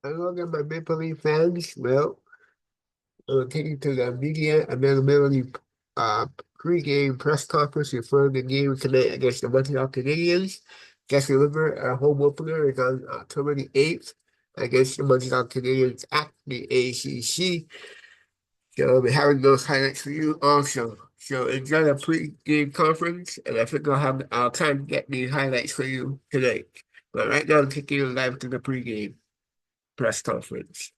Hello again, my Maple Leaf fans. Well, I'm taking to the media availability uh, pregame press conference before the game tonight against the Montreal Canadiens. Just remember, our home opener is on October the 8th against the Montreal Canadiens at the ACC. So I'll be having those highlights for you also. So enjoy the pregame conference, and I think I'll try and get these highlights for you tonight. But right now, I'm taking you live to the pregame press conference.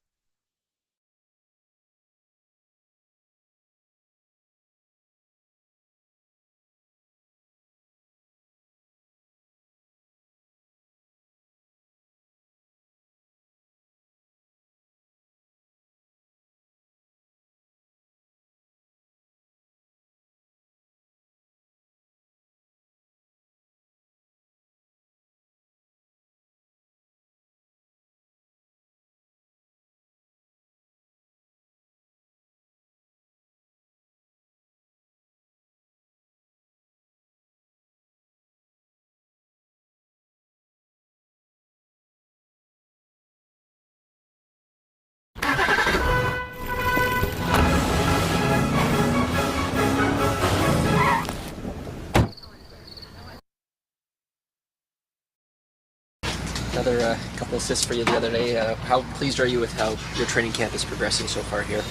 Another couple assists for you the other day. How pleased are you with how your training camp is progressing so far here?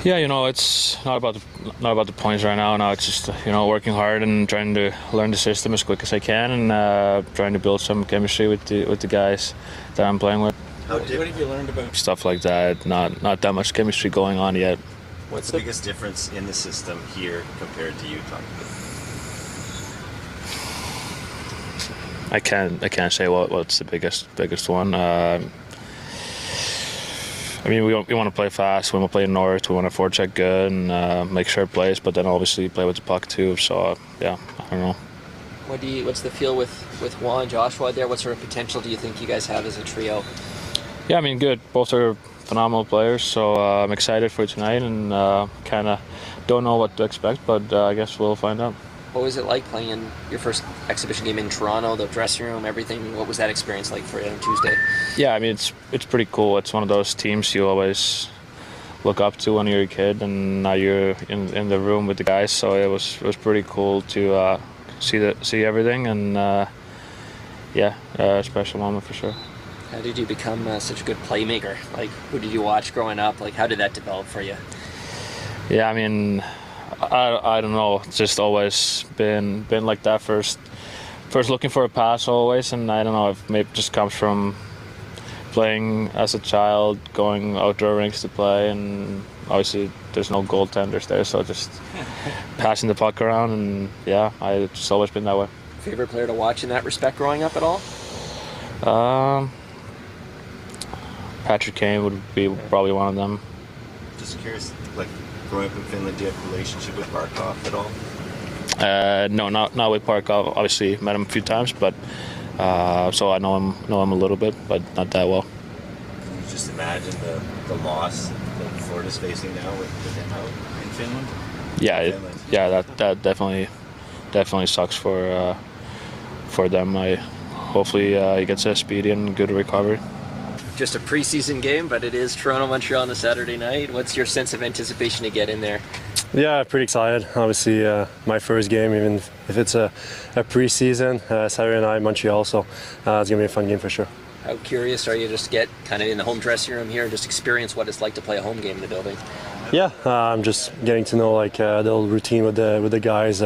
Yeah, it's not about the points right now. Now it's just working hard and trying to learn the system as quick as I can, and trying to build some chemistry with the guys that I'm playing with. What have you learned about Stuff like that. Not that much chemistry going on yet. what's the biggest difference in the system here compared to Utah? I can't say what's the biggest one. We want to play fast. We want to play north. We want to forecheck good and make sure plays, but then obviously play with the puck too. So yeah, I don't know. What's the feel with Juan and Joshua there? What sort of potential do you think you guys have as a trio? Yeah, good. Both are phenomenal players, so I'm excited for tonight and kind of don't know what to expect, but I guess we'll find out. What was it like playing in your first exhibition game in Toronto, the dressing room, everything? What was that experience like for you on Tuesday? Yeah, it's pretty cool. It's one of those teams you always look up to when you're a kid, and now you're in the room with the guys. So it was pretty cool to see everything, and a special moment for sure. How did you become such a good playmaker? Like, who did you watch growing up? Like, how did that develop for you? Yeah, I don't know. It's just always been like that. First looking for a pass always, and I don't know if maybe it just comes from playing as a child, going outdoor rinks to play, and obviously there's no goaltenders there, so just passing the puck around, and yeah, I've just always been that way. Favorite player to watch in that respect growing up at all? Patrick Kane would be probably one of them. Just curious, like growing up in Finland, do you have a relationship with Barkov at all? No, not with Parkov. Obviously, met him a few times, but so I know him a little bit, but not that well. Can you just imagine the loss that Florida's facing now with him out in Finland? Yeah, that definitely sucks for them. Hopefully he gets a speedy and good recovery. Just a preseason game, but it is Toronto-Montreal on a Saturday night. What's your sense of anticipation to get in there? Yeah, pretty excited. Obviously, my first game, even if it's a preseason, Saturday night, Montreal, so it's going to be a fun game for sure. How curious are you just to get kind of in the home dressing room here and just experience what it's like to play a home game in the building? Yeah, I'm just getting to know the little routine with the guys,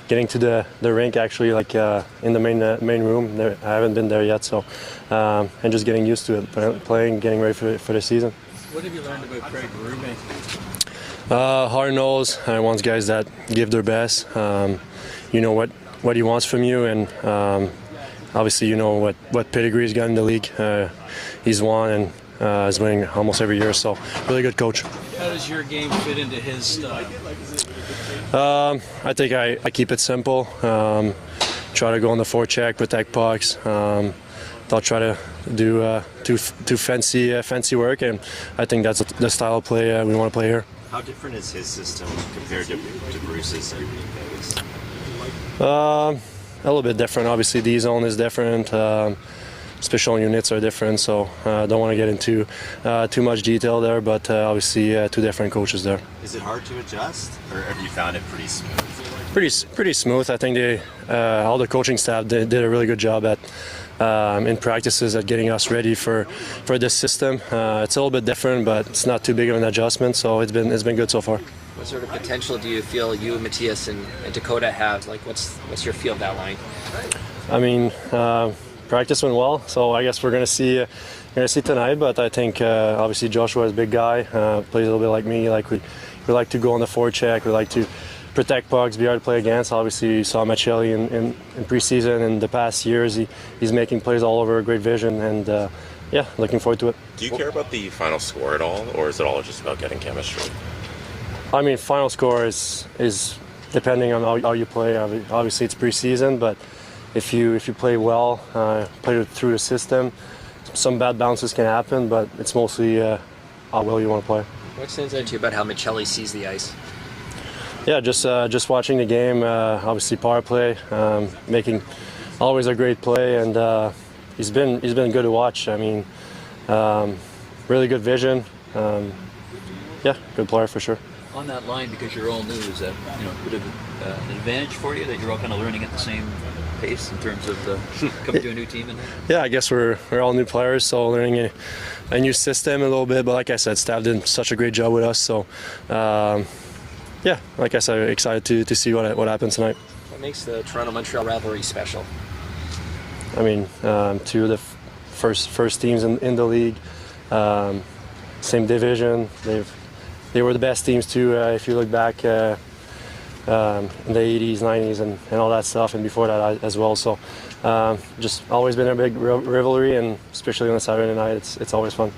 getting to the rink actually in the main room. I haven't been there yet, so and just getting used to it, playing, getting ready for the season. What have you learned about Pregame? Hard-nosed, and wants guys that give their best. You know what he wants from you, and obviously you know what pedigree he's got in the league. He's won and is winning almost every year, so really good coach. How does your game fit into his style? I think I keep it simple. Try to go on the forecheck, protect pucks. Don't try to do too fancy work, and I think that's the style of play we want to play here. How different is his system compared to Bruce's in Vegas? A little bit different. Obviously, D zone is different. special units are different, so I don't want to get into too much detail there, but obviously two different coaches there. Is it hard to adjust, or have you found it pretty smooth? Pretty smooth. I think all the coaching staff did a really good job at in practices at getting us ready for this system. It's a little bit different, but it's not too big of an adjustment, so it's been good so far. What sort of potential do you feel you, Matthias, and Dakota have? Like, what's your feel of that line? I mean, practice went well, so I guess we're gonna see tonight. But I think obviously Joshua is a big guy, plays a little bit like me. Like we like to go on the forecheck. We like to protect pucks, be hard to play against. Obviously, you saw Machelli in preseason. In the past years, he's making plays all over. Great vision, and yeah, looking forward to it. Do you care about the final score at all, or is it all just about getting chemistry? I mean, final score is depending on how you play. Obviously, it's preseason, but if you play well, play through the system, some bad bounces can happen, but it's mostly how well you want to play. What stands out to you about how Machelli sees the ice? Yeah, just watching the game. Obviously, power play, making always a great play, and he's been good to watch. I mean, really good vision. Yeah, good player for sure. On that line, because you're all new, is that a bit of an advantage for you that you're all kind of learning at the same pace in terms of coming to a new team? Yeah, I guess we're all new players, so learning a new system a little bit. But like I said, staff did such a great job with us. So yeah, like I said, excited to see what happens tonight. What makes the Toronto-Montreal rivalry special? I mean, two of the first teams in the league, same division. They were the best teams too. If you look back in the 80s, 90s, and all that stuff, and before that as well. So just always been a big rivalry, and especially on a Saturday night, it's always fun.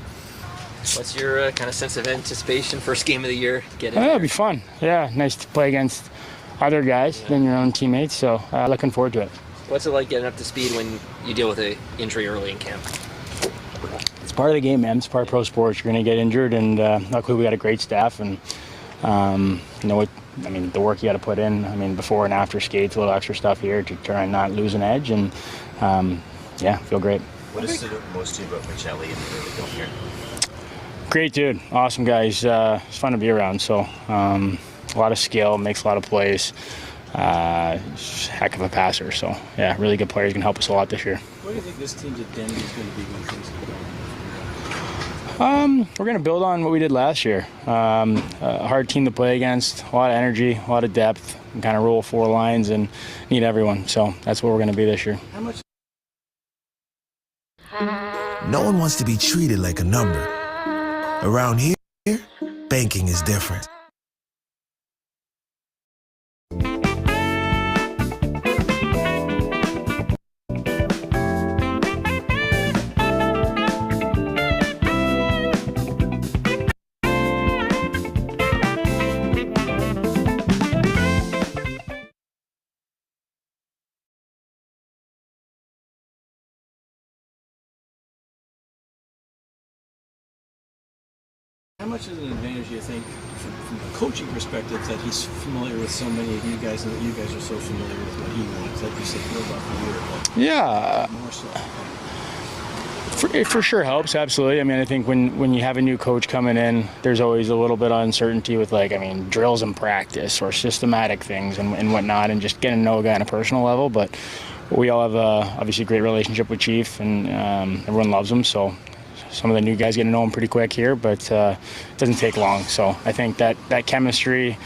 What's your kind of sense of anticipation? First game of the year. It'll be fun. Yeah, nice to play against other guys than your own teammates. So looking forward to it. What's it like getting up to speed when you deal with an injury early in camp? It's part of the game, man. It's part of pro sports. You're going to get injured, and luckily we got a great staff, and the work you got to put in. I mean, before and after skates, a little extra stuff here to try and not lose an edge, and yeah, feel great. What is it most to you about Machelli and the early going here? Great dude, awesome guy. He's fun to be around. So a lot of skill, makes a lot of plays. Heck of a passer. So yeah, really good player. He's gonna help us a lot this year. What do you think this team's identity is going to be when things get going? We're going to build on what we did last year. A hard team to play against, a lot of energy, a lot of depth, and kind of roll four lines and need everyone. So that's what we're going to be this year. How much? No one wants to be treated like a number. Around here, banking is different. How much is an advantage, do you think, from a coaching perspective, that he's familiar with so many of you guys, and that you guys are so familiar with what he wants? Like you said, build off the year, Yeah. more so. It for sure helps, absolutely. I mean, I think when you have a new coach coming in, there's always a little bit of uncertainty with, drills in practice or systematic things and whatnot, and just getting to know a guy on a personal level. But we all have obviously a great relationship with Chief, and everyone loves him. So some of the new guys get to know him pretty quick here, but it doesn't take long. So I think that chemistry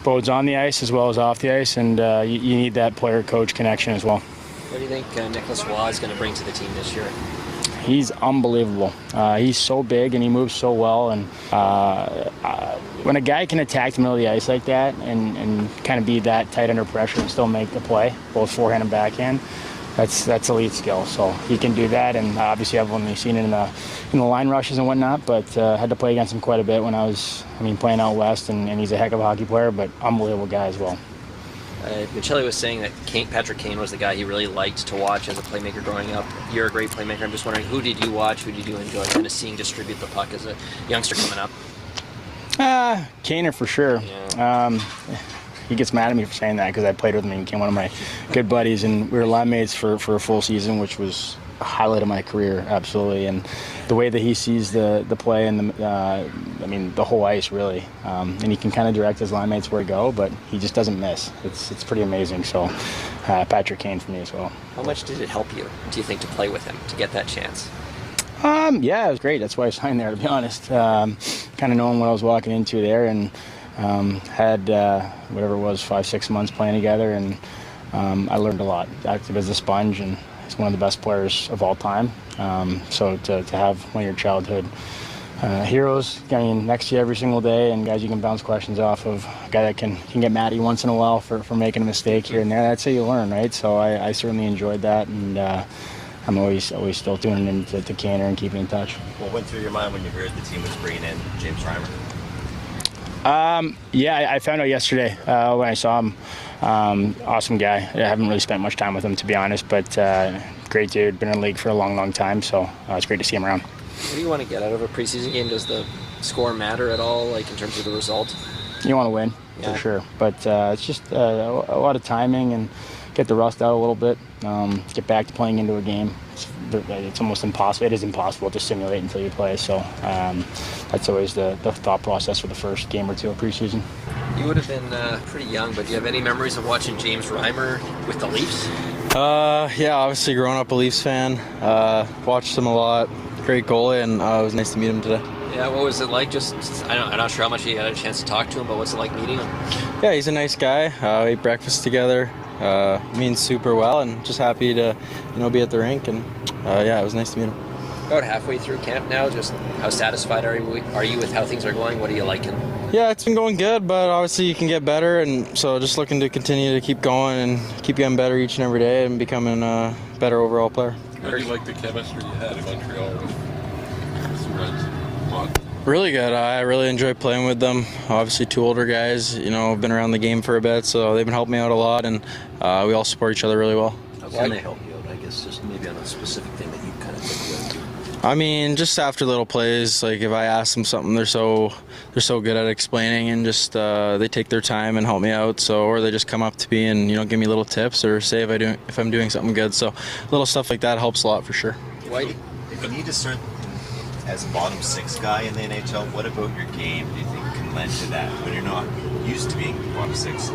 bodes on the ice as well as off the ice, and you need that player-coach connection as well. What do you think Nicholas Waugh is going to bring to the team this year? He's unbelievable. He's so big and he moves so well. And when a guy can attack the middle of the ice like that and kind of be that tight under pressure and still make the play, both forehand and backhand, that's elite skill. So he can do that. And obviously I've only seen it in the line rushes and whatnot, but had to play against him quite a bit when I was playing out west. And he's a heck of a hockey player, but unbelievable guy as well. Machelli was saying that Patrick Kane was the guy he really liked to watch as a playmaker growing up. You're a great playmaker. I'm just wondering, who did you watch? Who did you enjoy kind of seeing distribute the puck as a youngster coming up? Kaner for sure. Yeah. He gets mad at me for saying that because I played with him and he became one of my good buddies, and we were line mates for a full season, which was highlight of my career, absolutely. And the way that he sees the play and the whole ice really, and he can kind of direct his line mates where to go, but he just doesn't miss. It's pretty amazing. So Patrick Kane for me as well. How much did it help you, do you think, to play with him, to get that chance? Yeah, it was great. That's why I signed there, to be honest. Kind of knowing what I was walking into there, and had whatever it was, 5-6 months playing together, and I learned a lot. Active as a sponge, and he's one of the best players of all time. So to have one of your childhood heroes next to you every single day, and guys you can bounce questions off of, a guy that can get mad at you once in a while for making a mistake here and there, that's how you learn, right? So I certainly enjoyed that, and I'm always still tuning in to Canner and keeping in touch. What went through your mind when you heard the team was bringing in James Reimer? Yeah, I found out yesterday when I saw him. Awesome guy. I haven't really spent much time with him, to be honest, but great dude. Been in the league for a long, long time, so it's great to see him around. What do you want to get out of a preseason game? Does the score matter at all, like in terms of the result? You want to win, for sure, but it's just a lot of timing and get the rust out a little bit, get back to playing into a game. It's almost impossible. It is impossible to simulate until you play, so that's always the thought process for the first game or two of preseason. You would have been pretty young, but do you have any memories of watching James Reimer with the Leafs? Yeah, obviously growing up a Leafs fan, watched him a lot. Great goalie, and it was nice to meet him today. Yeah, what was it like? I'm not sure how much you had a chance to talk to him, but what's it like meeting him? Yeah, he's a nice guy. We ate breakfast together. Means super well, and just happy to be at the rink, and yeah, it was nice to meet him. About halfway through camp now, just how satisfied are you with how things are going? What are you liking? Yeah, it's been going good, but obviously you can get better, and so just looking to continue to keep going and keep getting better each and every day and becoming a better overall player. How do you like the chemistry you had in Montreal with Surratt's? Really good. I really enjoy playing with them. Obviously, two older guys, have been around the game for a bit, so they've been helping me out a lot, and we all support each other really well. How can they help you out? I guess just maybe on a specific thing that you kind of take away. I mean, just after little plays, like if I ask them something, they're so good at explaining, and just they take their time and help me out. So, or they just come up to me and give me little tips, or say if I'm doing something good. So, little stuff like that helps a lot for sure. If you need to start as a bottom six guy in the NHL, what about your game do you think can lend to that when you're not used to being bottom six?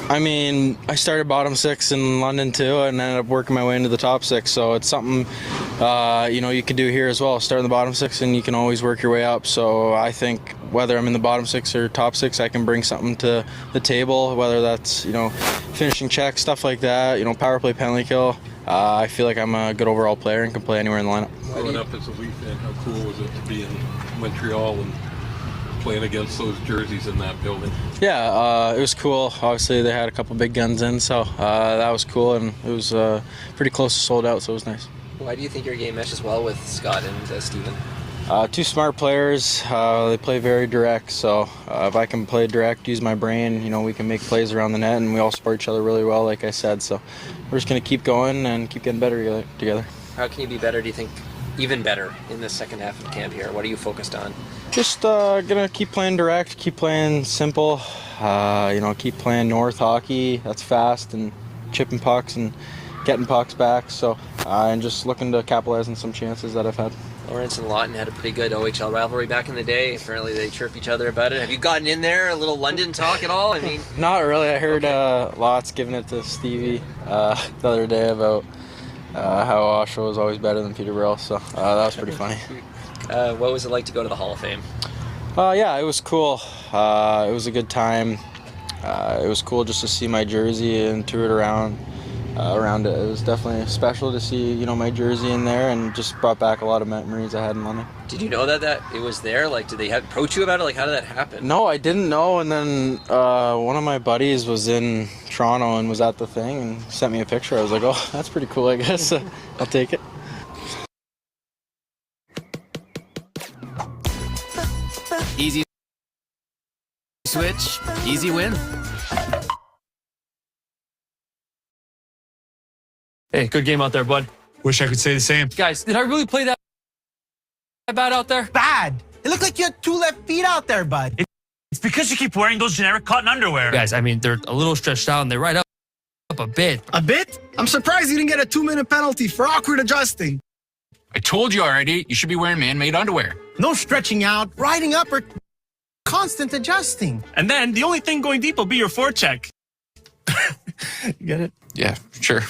I mean, I started bottom six in London too, and ended up working my way into the top six. So it's something you can do here as well. Start in the bottom six, and you can always work your way up. So I think whether I'm in the bottom six or top six, I can bring something to the table. Whether that's finishing checks, stuff like that. Power play, penalty kill. I feel like I'm a good overall player and can play anywhere in the lineup. Growing up as a Leaf fan, how cool was it to be in Montreal and playing against those jerseys in that building? Yeah, it was cool. Obviously, they had a couple big guns in, so that was cool, and it was pretty close to sold out, so it was nice. Why do you think your game meshes well with Scott and Steven? Two smart players. They play very direct, so if I can play direct, use my brain, we can make plays around the net, and we all support each other really well, like I said. So we're just going to keep going and keep getting better together. How can you be better, do you think, even better in the second half of camp here? What are you focused on? Just gonna keep playing direct, keep playing simple, keep playing north hockey. That's fast and chipping pucks and getting pucks back. So and just looking to capitalize on some chances that I've had. Lawrence and Lawton had a pretty good OHL rivalry back in the day. Apparently they chirp each other about it. Have you gotten in there, a little London talk at all? I mean, not really. I heard Lots giving it to Stevie the other day about how Oshawa was always better than Peterborough. So that was pretty funny. What was it like to go to the Hall of Fame? Yeah, it was cool. It was a good time. It was cool just to see my jersey and tour it around it. It was definitely special to see, my jersey in there, and just brought back a lot of memories I had in London. Did you know that it was there? Like, did they approach you about it? Like, how did that happen? No, I didn't know, and then one of my buddies was in Toronto and was at the thing and sent me a picture. I was like, oh, that's pretty cool, I guess. I'll take it. Easy switch, easy win. Hey, good game out there, bud. Wish I could say the same. Guys, did I really play that bad out there? Bad? It looked like you had 2 left feet out there, bud. It's because you keep wearing those generic cotton underwear. Guys, I mean, they're a little stretched out and they're right up a bit. A bit? I'm surprised you didn't get a 2-minute penalty for awkward adjusting. I told you already, you should be wearing man-made underwear. No stretching out, riding up, or constant adjusting. And then the only thing going deep will be your forecheck. You get it? Yeah, sure.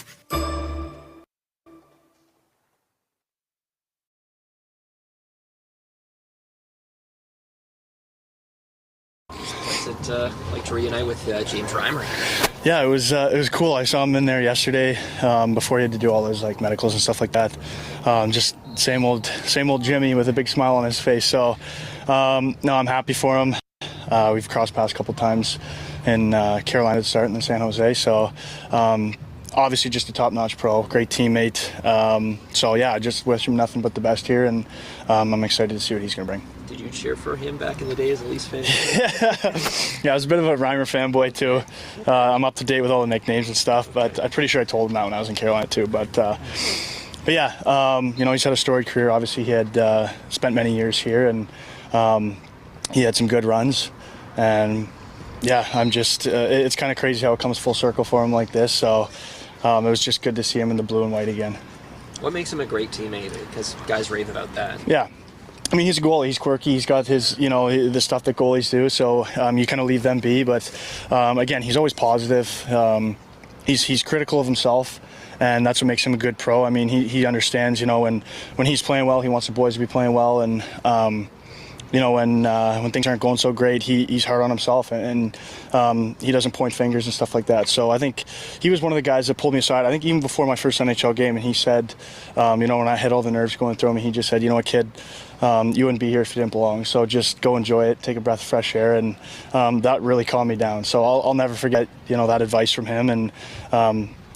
What's it like to reunite with James Reimer? Yeah, it was cool. I saw him in there yesterday before he had to do all his like medicals and stuff like that. Just same old Jimmy with a big smile on his face. So no, I'm happy for him. We've crossed paths a couple times in Carolina to start and then San Jose. So obviously just a top-notch pro, great teammate. So yeah, I just wish him nothing but the best here, and I'm excited to see what he's going to bring. Did you cheer for him back in the day as a Leafs fan? Yeah, I was a bit of a Reimer fanboy too. I'm up to date with all the nicknames and stuff, but I'm pretty sure I told him that when I was in Carolina too. But yeah, he's had a storied career. Obviously, he had spent many years here, and he had some good runs. And yeah, I'm just it's kind of crazy how it comes full circle for him like this. So it was just good to see him in the blue and white again. What makes him a great teammate? Because guys rave about that. Yeah. I mean, he's a goalie. He's quirky. He's got his, the stuff that goalies do. So you kind of leave them be. But again, he's always positive. He's critical of himself, and that's what makes him a good pro. I mean, he understands, when he's playing well, he wants the boys to be playing well, and when things aren't going so great, he's hard on himself, and he doesn't point fingers and stuff like that. So I think he was one of the guys that pulled me aside. I think even before my first NHL game, and he said, when I had all the nerves going through me, he just said, kid, you wouldn't be here if you didn't belong. So just go enjoy it, take a breath of fresh air, and that really calmed me down. So I'll never forget, that advice from him, and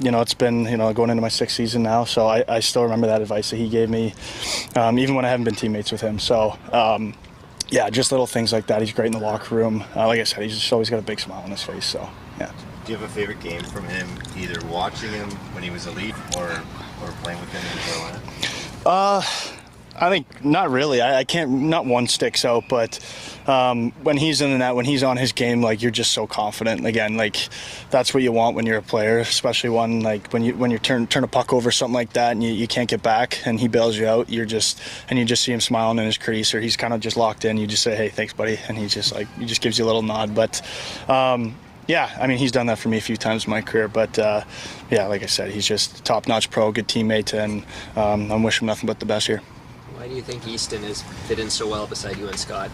it's been, going into my 6th season now, so I still remember that advice that he gave me, even when I haven't been teammates with him. So. Yeah, just little things like that. He's great in the locker room. Like I said, he's just always got a big smile on his face. So, yeah. Do you have a favorite game from him, either watching him when he was a Leaf or playing with him in Carolina? I think not really. I can't. Not one sticks out, but when he's in the net, when he's on his game, like you're just so confident. Again, like that's what you want when you're a player, especially one like when you turn a puck over something like that and you can't get back and he bails you out. You just see him smiling in his crease, or he's kind of just locked in. You just say, "Hey, thanks, buddy," and he just gives you a little nod. But yeah, I mean, he's done that for me a few times in my career. But yeah, like I said, he's just top-notch pro, good teammate, and I'm wishing him nothing but the best here. Why do you think Easton has fit in so well beside you and Scott?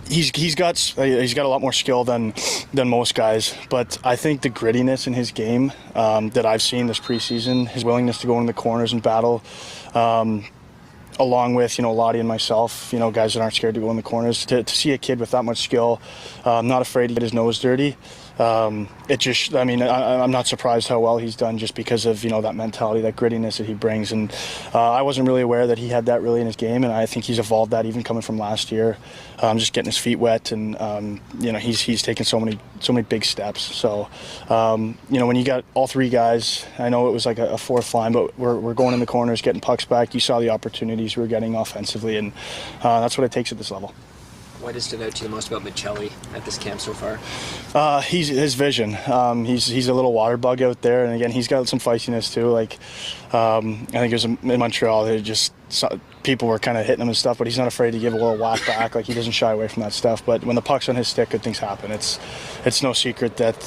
He's got a lot more skill than most guys, but I think the grittiness in his game that I've seen this preseason, his willingness to go into the corners and battle, along with Lottie and myself, guys that aren't scared to go in the corners, to see a kid with that much skill, not afraid to get his nose dirty. I'm not surprised how well he's done just because of, that mentality, that grittiness that he brings. And I wasn't really aware that he had that really in his game, and I think he's evolved that even coming from last year, just getting his feet wet, and, he's taken so many big steps. So, when you got all three guys, I know it was like a fourth line, but we're going in the corners, getting pucks back. You saw the opportunities we were getting offensively, and that's what it takes at this level. What has stood out to you the most about Michelli at this camp so far? He's his vision. He's a little water bug out there, and again, he's got some feistiness too. Like I think it was in Montreal, people were kind of hitting him and stuff, but he's not afraid to give a little whack back. Like he doesn't shy away from that stuff. But when the puck's on his stick, good things happen. It's no secret that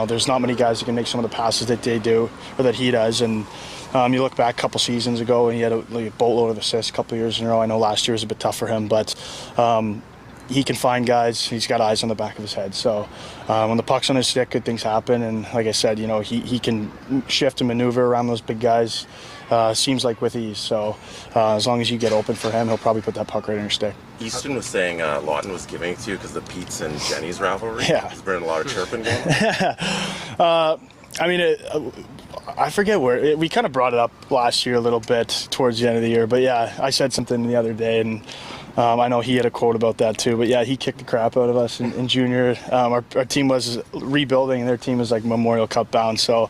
there's not many guys that can make some of the passes that they do or that he does. And you look back a couple seasons ago, and he had a boatload of assists a couple years in a row. I know last year was a bit tough for him, but he can find guys. He's got eyes on the back of his head. So when the puck's on his stick, good things happen. And like I said, he can shift and maneuver around those big guys, seems like with ease. So as long as you get open for him, he'll probably put that puck right in your stick. Easton was saying Lawton was giving it to you because of the Pete's and Jenny's rivalry. Yeah. There's been a lot of chirping going on. I forget where. We kind of brought it up last year a little bit towards the end of the year. But yeah, I said something the other day, and I know he had a quote about that too. But yeah, he kicked the crap out of us in junior. Our team was rebuilding, and their team was like Memorial Cup bound. So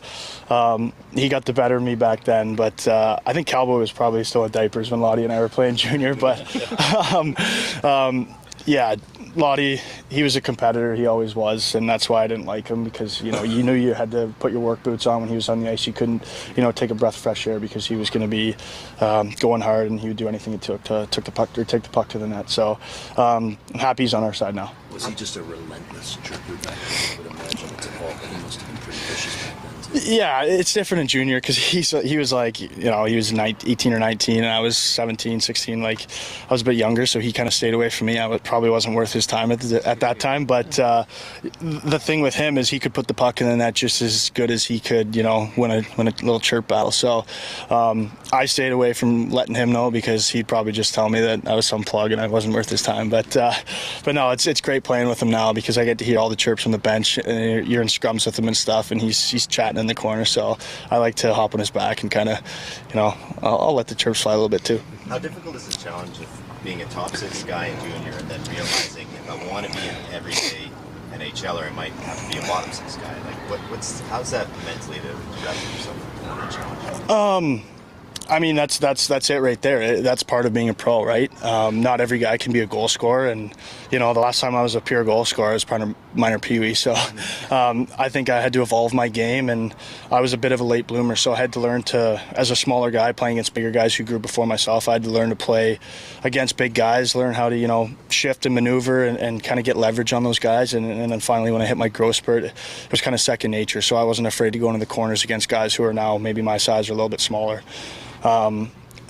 he got the better of me back then. But I think Cowboy was probably still in diapers when Lottie and I were playing junior. But Yeah, Lottie, he was a competitor. He always was, and that's why I didn't like him because, you knew you had to put your work boots on when he was on the ice. You couldn't, take a breath of fresh air because he was going to be going hard, and he would do anything it took to take the puck to the net. So I'm happy he's on our side now. Was he just a relentless chirper back then? I would imagine it's involved, but he must have been pretty vicious back then too. Yeah, it's different in junior because he was like, he was 18 or 19, and I was 17, 16. Like, I was a bit younger, so he kind of stayed away from me. Probably wasn't worth his time at that time. But the thing with him is he could put the puck in the net just as good as he could, win a little chirp battle. So I stayed away from letting him know because he'd probably just tell me that I was some plug and I wasn't worth his time. But no, it's great playing with him now because I get to hear all the chirps on the bench, and you're in scrums with him and stuff, and he's chatting in the corner. So I like to hop on his back and kind of, I'll let the chirps fly a little bit too. How difficult is the challenge of being a top 6 guy in junior and then realizing if I want to be an everyday NHLer, I might have to be a bottom 6 guy? Like, how's that mentally to wrap yourself around the challenge? I mean, that's it right there. That's part of being a pro, right? Not every guy can be a goal scorer, and the last time I was a pure goal scorer, I was part of minor peewee. So I think I had to evolve my game, and I was a bit of a late bloomer. So I had to learn to, as a smaller guy playing against bigger guys who grew before myself, I had to learn to play against big guys, learn how to shift and maneuver and kind of get leverage on those guys. And then finally, when I hit my growth spurt, it was kind of second nature. So I wasn't afraid to go into the corners against guys who are now maybe my size or a little bit smaller.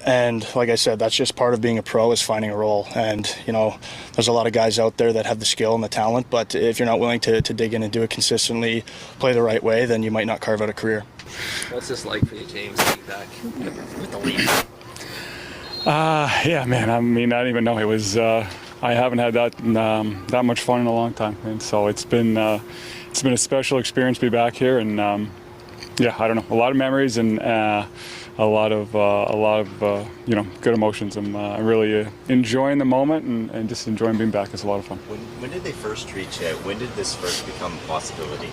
And like I said, that's just part of being a pro, is finding a role. And, there's a lot of guys out there that have the skill and the talent, but if you're not willing to dig in and do it consistently, play the right way, then you might not carve out a career. What's this like for you, James, being back with the Leafs? Yeah, man, I mean, I don't even know. It was, I haven't had that much fun in a long time. And so it's been a special experience to be back here. And, yeah, I don't know, a lot of memories and, a lot of good emotions. I'm really enjoying the moment and just enjoying being back. It's a lot of fun. When did they first reach out? When did this first become a possibility?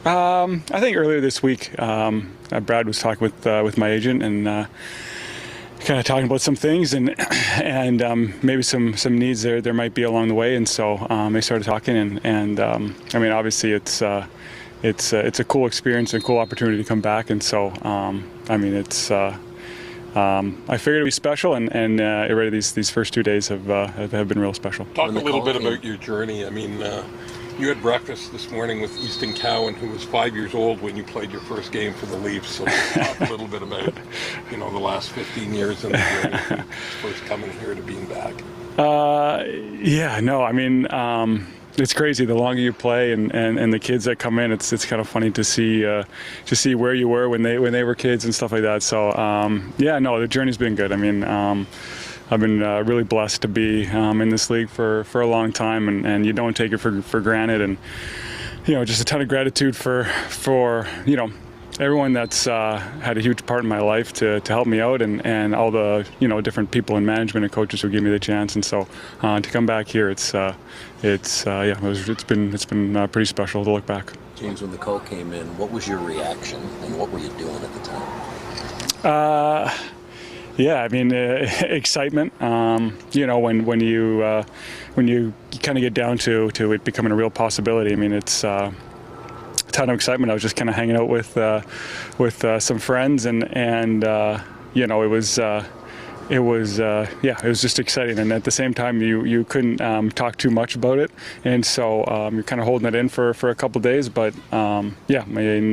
I think earlier this week, Brad was talking with my agent and kind of talking about some things and maybe some needs there might be along the way. And so they started talking and I mean, obviously it's a cool experience and a cool opportunity to come back. And so, I mean, I figured it'd be special, and already these first 2 days have been real special. Talk a little bit about your journey. I mean, you had breakfast this morning with Easton Cowan, who was 5 years old when you played your first game for the Leafs. So talk a little bit about, the last 15 years and the journey, first coming here to being back. Yeah, no, I mean, it's crazy. The longer you play and the kids that come in, it's kind of funny to see where you were when they were kids and stuff like that. So yeah, no, the journey's been good. I mean, I've been really blessed to be in this league for a long time, and you don't take it for granted. And just a ton of gratitude for everyone that's had a huge part in my life to help me out, and all the different people in management and coaches who gave me the chance. And so to come back here, it's been pretty special to look back. James, when the call came in, what was your reaction and what were you doing at the time? Yeah, I mean, excitement. When you kind of get down to it becoming a real possibility. I mean, it's a ton of excitement. I was just kind of hanging out with some friends, and it was just exciting. And at the same time, you couldn't talk too much about it, and so you're kind of holding it in for a couple of days. But yeah, I mean,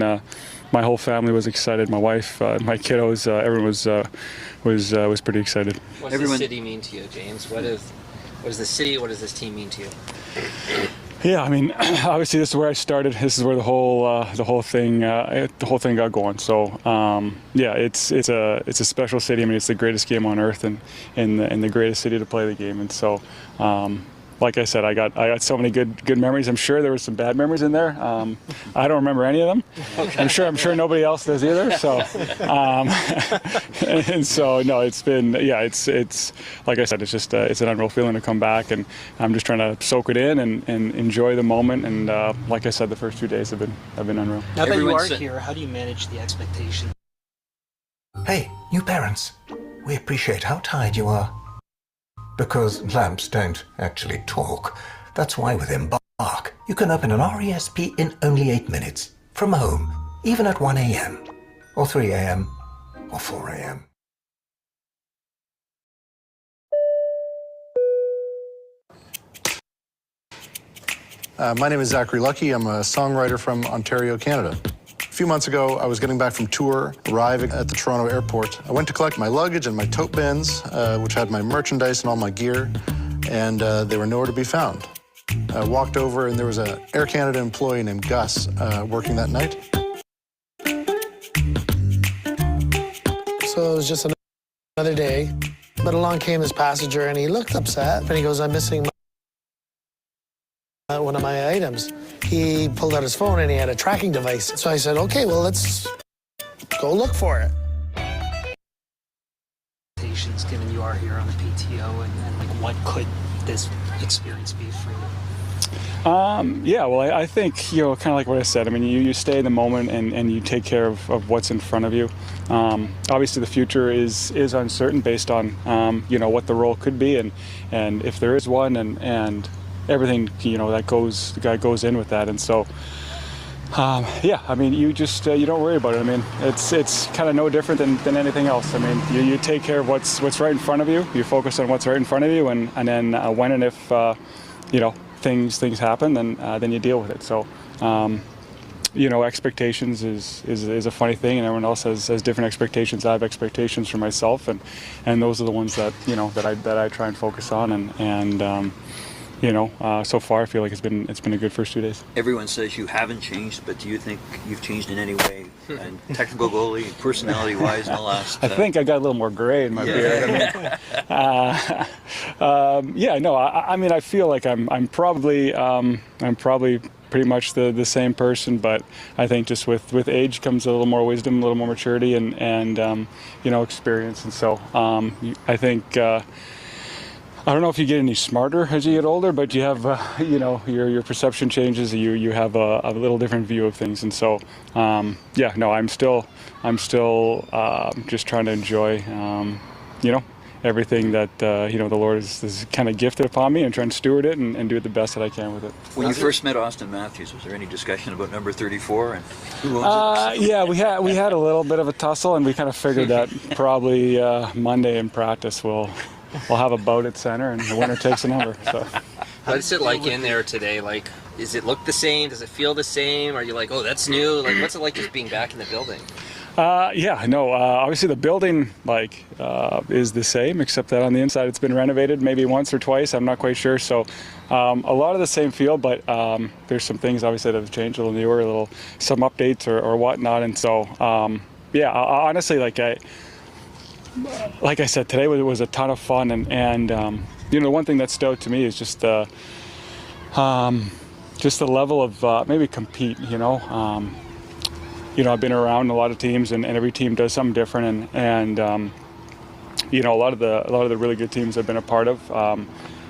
my whole family was excited. My wife, my kiddos, everyone was pretty excited. What does the city mean to you, James? What is the city? What does this team mean to you? Yeah, I mean, obviously this is where I started. This is where the whole thing got going. So yeah, it's a special city. I mean, it's the greatest game on earth, and the greatest city to play the game. And so, like I said, I got so many good memories. I'm sure there were some bad memories in there. I don't remember any of them. Okay. I'm sure nobody else does either. So, and so no, it's like I said, it's just it's an unreal feeling to come back, and I'm just trying to soak it in and enjoy the moment. And like I said, the first 2 days have been unreal. Now that you are here, how do you manage the expectation? Hey, you parents, we appreciate how tired you are. Because lamps don't actually talk. That's why with Embark, you can open an RESP in only 8 minutes. From home, even at 1 a.m. or 3 a.m. or 4 a.m. My name is Zachary Lucky. I'm a songwriter from Ontario, Canada. A few months ago, I was getting back from tour, arriving at the Toronto airport. I went to collect my luggage and my tote bins, which had my merchandise and all my gear, and they were nowhere to be found. I walked over, and there was an Air Canada employee named Gus working that night. So it was just another day, but along came this passenger, and he looked upset, and he goes, I'm missing one of my items. He pulled out his phone, and he had a tracking device. So I said, okay, well, let's go look for it. Given you are here on the PTO, and like, what could this experience be for you? Yeah, well, I think, kind of like what I said. I mean, you stay in the moment and you take care of what's in front of you. Obviously, the future is uncertain based on, what the role could be and if there is one and everything, that goes in with that. And so, I mean, you just you don't worry about it. I mean, it's kind of no different than anything else. I mean, you take care of what's right in front of you. You focus on what's right in front of you, and then when and if things happen, then you deal with it. So, expectations is a funny thing, and everyone else has different expectations. I have expectations for myself, and those are the ones that that I try and focus on, and so far I feel like it's been a good first 2 days. Everyone says you haven't changed, but do you think you've changed in any way? And technical goalie, personality-wise, in the last... I think I got a little more gray in my beard. I mean, I feel like I'm probably pretty much the same person, but I think just with age comes a little more wisdom, a little more maturity, and experience. And so I think. I don't know if you get any smarter as you get older, but you have, your perception changes. You have a little different view of things, and so, I'm still just trying to enjoy, everything that the Lord has kind of gifted upon me, and trying to steward it and do it the best that I can with it. When you first met Austin Matthews, was there any discussion about number 34 and who owns it? Yeah, we had a little bit of a tussle, and we kind of figured that probably Monday in practice we'll have a bout at center, and the winner takes a number. So, what's it like in there today? Like, does it look the same? Does it feel the same? Are you like, oh, that's new? Like, what's it like just being back in the building? Obviously the building is the same, except that on the inside it's been renovated maybe once or twice. I'm not quite sure. So a lot of the same feel, but there's some things obviously that have changed, a little newer, some updates or whatnot. And so honestly, like I said, today was a ton of fun, and the one thing that stood out to me is just the level of maybe compete. I've been around a lot of teams, and every team does something different, and a lot of the really good teams I've been a part of.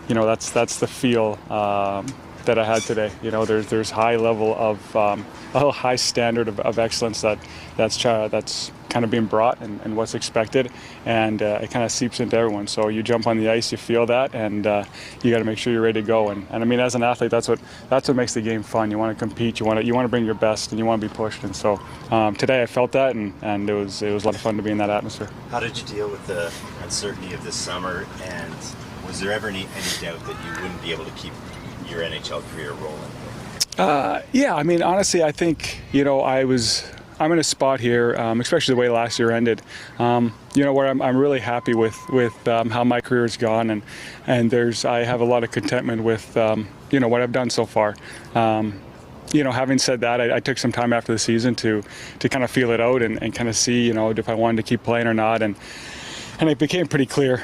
That's the feel that I had today. There's high level of a high standard of excellence that's kind of being brought and what's expected, and it kind of seeps into everyone. So you jump on the ice, you feel that, and you got to make sure you're ready to go. And I mean, as an athlete, that's what makes the game fun. You want to compete, you want to bring your best, and you want to be pushed. And so today I felt that, and it was a lot of fun to be in that atmosphere. How did you deal with the uncertainty of this summer, and was there ever any doubt that you wouldn't be able to keep your NHL career rolling? I mean, honestly, I think I'm in a spot here, especially the way last year ended, where I'm really happy with how my career has gone, and I have a lot of contentment with what I've done so far. Having said that, I took some time after the season to kind of feel it out and kind of see if I wanted to keep playing or not, and it became pretty clear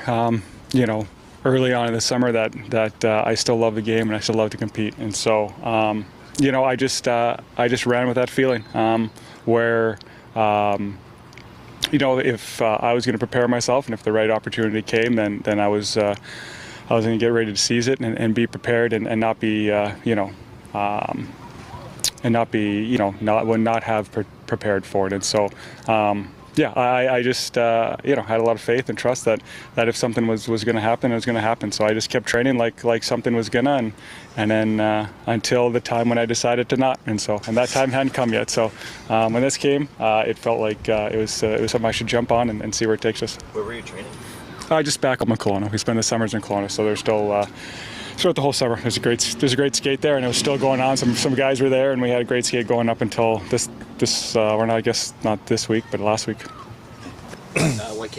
early on in the summer that I still love the game and I still love to compete, and so I just ran with that feeling. Where, if I was going to prepare myself, and if the right opportunity came, then I was going to get ready to seize it and be prepared and not be, not have prepared for it. And so, yeah, I just had a lot of faith and trust that if something was going to happen, it was going to happen. So I just kept training like something was gonna, and then until the time when I decided to not, and that time hadn't come yet. So when this came, it felt like it was something I should jump on and see where it takes us. Where were you training? Just back up in Kelowna. We spend the summers in Kelowna, so there's still. Throughout the whole summer, there's a great skate there, and it was still going on. Some guys were there, and we had a great skate going up until this or not, I guess not this week, but last week. What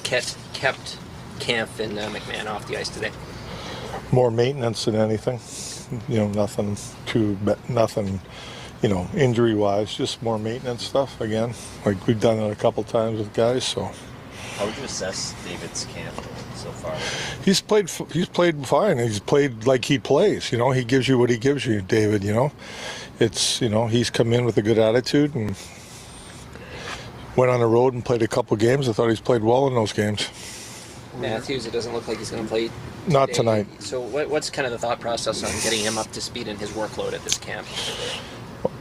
kept Kampf and McMahon off the ice today? More maintenance than anything. Nothing injury-wise, just more maintenance stuff again. Like we've done it a couple times with guys, so. How would you assess David's camp so far? He's played fine. He's played like he plays. He gives you what he gives you, David. It's he's come in with a good attitude and went on the road and played a couple games. I thought he's played well in those games. Matthews, it doesn't look like he's going to play Not today. tonight. So what's kind of the thought process on getting him up to speed in his workload at this camp?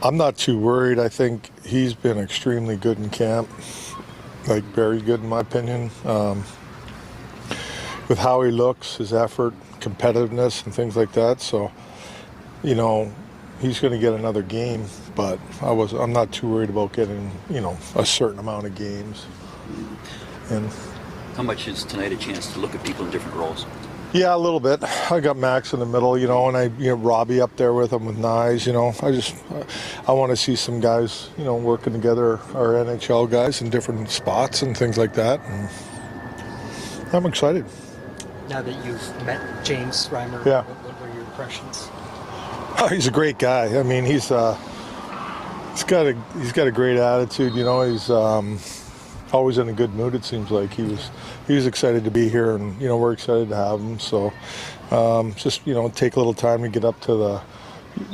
I'm not too worried. I think he's been extremely good in camp. Like very good in my opinion. With how he looks, his effort, competitiveness, and things like that. So, he's going to get another game, but I'm not too worried about getting, a certain amount of games. And how much is tonight a chance to look at people in different roles? Yeah, a little bit. I got Max in the middle, and Robbie up there with him with Nyes, I want to see some guys, working together, our NHL guys in different spots and things like that. And I'm excited. Now that you've met James Reimer, yeah. What were your impressions? Oh, he's a great guy. I mean, he's got a great attitude. He's always in a good mood. It seems like he was excited to be here, and we're excited to have him. So just take a little time to get up to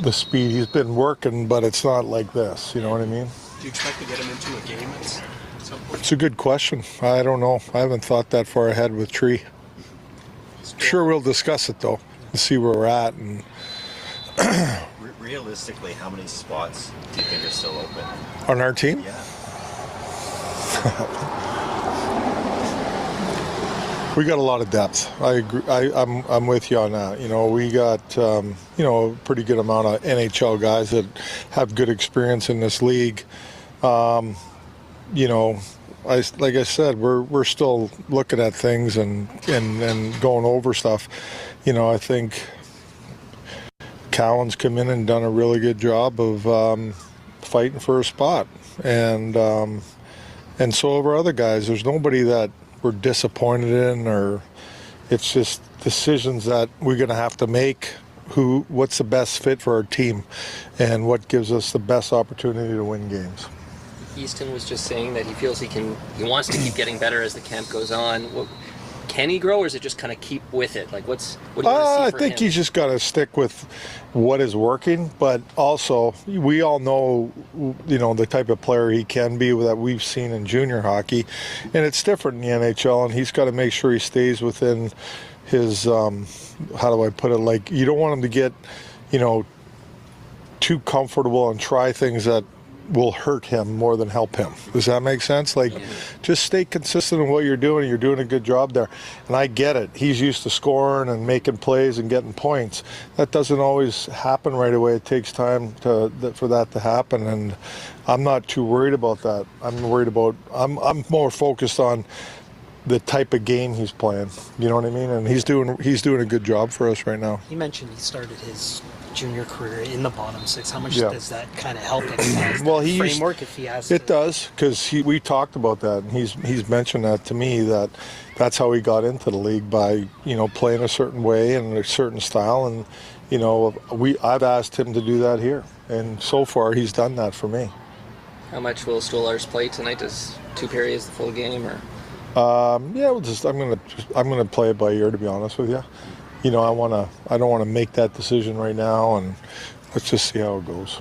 the speed. He's been working, but it's not like this. You know what I mean? Do you expect to get him into a game at some point? It's a good question. I don't know. I haven't thought that far ahead with Tree. Sure, we'll discuss it though and see where we're at. And realistically, how many spots do you think are still open on our team? Yeah. We got a lot of depth. I agree. I'm with you on that. We got a pretty good amount of NHL guys that have good experience in this league. Like I said, we're still looking at things and going over stuff. I think Cowan's come in and done a really good job of fighting for a spot, and so have our other guys. There's nobody that we're disappointed in, or it's just decisions that we're going to have to make. What's the best fit for our team, and what gives us the best opportunity to win games. Easton was just saying that he feels he wants to keep getting better as the camp goes on. Can he grow, or is it just kind of keep with it? Like, what do you want to see I for think him? he's just got to stick with what is working, but also we all know, the type of player he can be that we've seen in junior hockey, and it's different in the NHL, and he's got to make sure he stays within his, how do I put it, like, you don't want him to get, too comfortable and try things that will hurt him more than help him. Does that make sense? Like, just stay consistent in what you're doing. You're doing a good job there. And I get it. He's used to scoring and making plays and getting points. That doesn't always happen right away. It takes time for that to happen. And I'm not too worried about that. I'm more focused on the type of game he's playing. You know what I mean? And he's doing a good job for us right now. You mentioned he started his junior career in the bottom six. How much does that kind of help him? Well, framework if he has it does, because we talked about that, and he's mentioned that to me, that that's how he got into the league, by playing a certain way and a certain style, and I've asked him to do that here, and so far he's done that for me. How much will Stolarz play tonight? Does 2 periods the full game, or? I'm gonna play it by ear, to be honest with you. I don't want to make that decision right now, and let's just see how it goes.